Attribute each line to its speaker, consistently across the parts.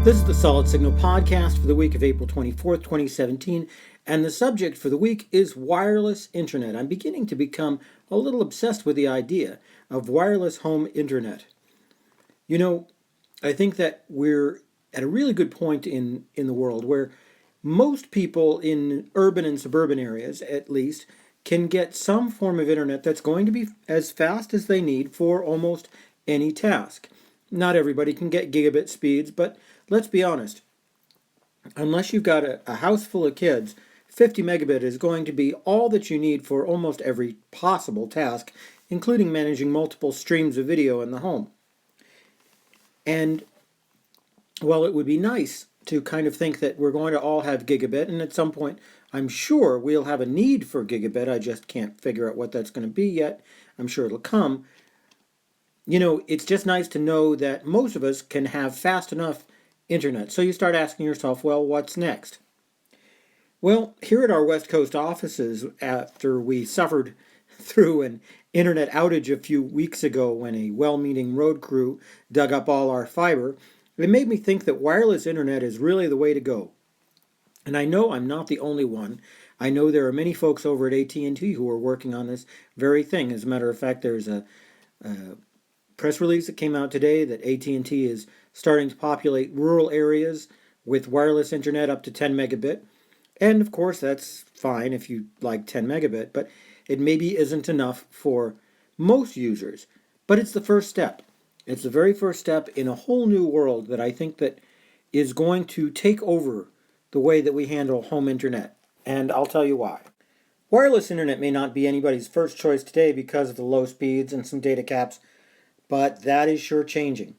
Speaker 1: This is the Solid Signal podcast for the week of April 24th, 2017, and the subject for the week is wireless internet. I'm beginning to become a little obsessed with the idea of wireless home internet. You know, I think that we're at a really good point in the world where most people in urban and suburban areas, at least, can get some form of internet that's going to be as fast as they need for almost any task. Not everybody can get gigabit speeds, but let's be honest, unless you've got a house full of kids, 50 megabit is going to be all that you need for almost every possible task, including managing multiple streams of video in the home. And while it would be nice to kind of think that we're going to all have gigabit, and at some point I'm sure we'll have a need for gigabit, I just can't figure out what that's going to be yet. I'm sure it'll come. You know, it's just nice to know that most of us can have fast enough internet. So you start asking yourself, well, what's next? Well, here at our West Coast offices, after we suffered through an internet outage a few weeks ago when a well-meaning road crew dug up all our fiber, it made me think that wireless internet is really the way to go. And I know I'm not the only one. I know there are many folks over at AT&T who are working on this very thing. As a matter of fact, there's a press release that came out today that AT&T is starting to populate rural areas with wireless internet up to 10 megabit. And of course, that's fine if you like 10 megabit, but it maybe isn't enough for most users. But it's the first step. It's the very first step in a whole new world that I think that is going to take over the way that we handle home internet. And I'll tell you why. Wireless internet may not be anybody's first choice today because of the low speeds and some data caps, but that is sure changing.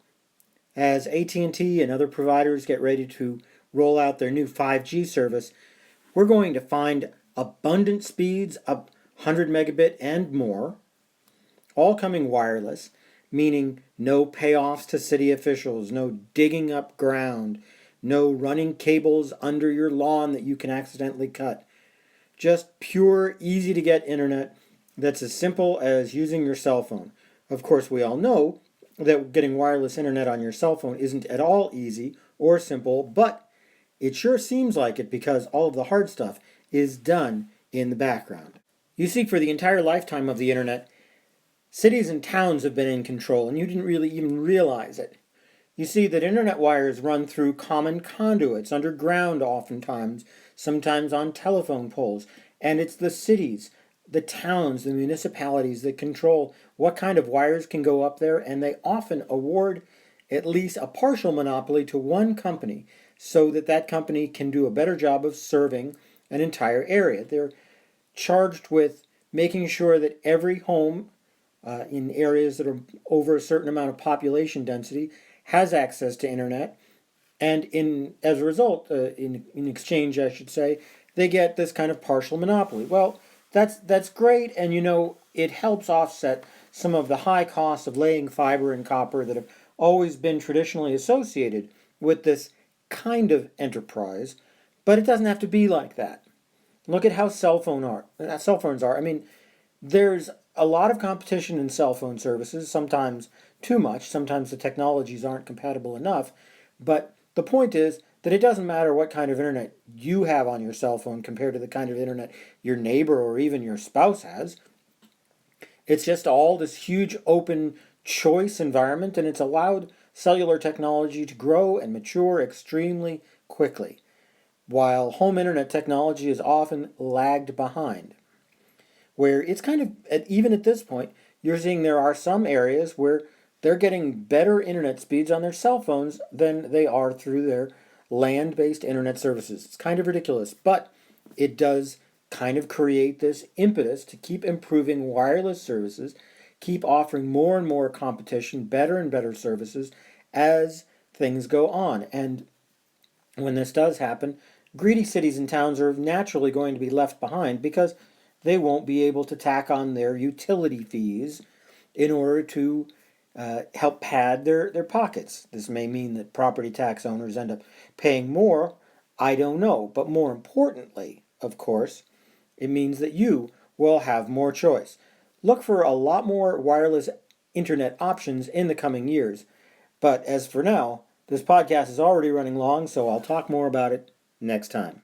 Speaker 1: As AT&T and other providers get ready to roll out their new 5G service, we're going to find abundant speeds up 100 megabit and more, all coming wireless, meaning no payoffs to city officials, no digging up ground, no running cables under your lawn that you can accidentally cut. Just pure, easy-to-get internet that's as simple as using your cell phone. Of course, we all know that getting wireless internet on your cell phone isn't at all easy or simple, but it sure seems like it because all of the hard stuff is done in the background. You see, for the entire lifetime of the internet, cities and towns have been in control, and you didn't really even realize it. You see that internet wires run through common conduits, underground oftentimes, sometimes on telephone poles, and it's the cities, the towns, the municipalities that control what kind of wires can go up there, and they often award at least a partial monopoly to one company so that that company can do a better job of serving an entire area. They're charged with making sure that every home in areas that are over a certain amount of population density has access to internet, and as a result, in exchange, I should say, they get this kind of partial monopoly. Well, that's great, and you know, it helps offset some of the high costs of laying fiber and copper that have always been traditionally associated with this kind of enterprise, but it doesn't have to be like that. Look at how cell phones are. I mean, there's a lot of competition in cell phone services, sometimes too much, sometimes the technologies aren't compatible enough, but the point is that it doesn't matter what kind of internet you have on your cell phone compared to the kind of internet your neighbor or even your spouse has. It's just all this huge open choice environment, and it's allowed cellular technology to grow and mature extremely quickly, while home internet technology is often lagged behind. Where it's kind of, even at this point, you're seeing there are some areas where they're getting better internet speeds on their cell phones than they are through their land-based internet services. It's kind of ridiculous, but it does kind of create this impetus to keep improving wireless services, keep offering more and more competition, better and better services as things go on. And when this does happen, greedy cities and towns are naturally going to be left behind because they won't be able to tack on their utility fees in order to help pad their pockets. This may mean that property tax owners end up paying more. I don't know. But more importantly, of course, it means that you will have more choice. Look for a lot more wireless internet options in the coming years. But as for now, This podcast is already running long, so I'll talk more about it next time.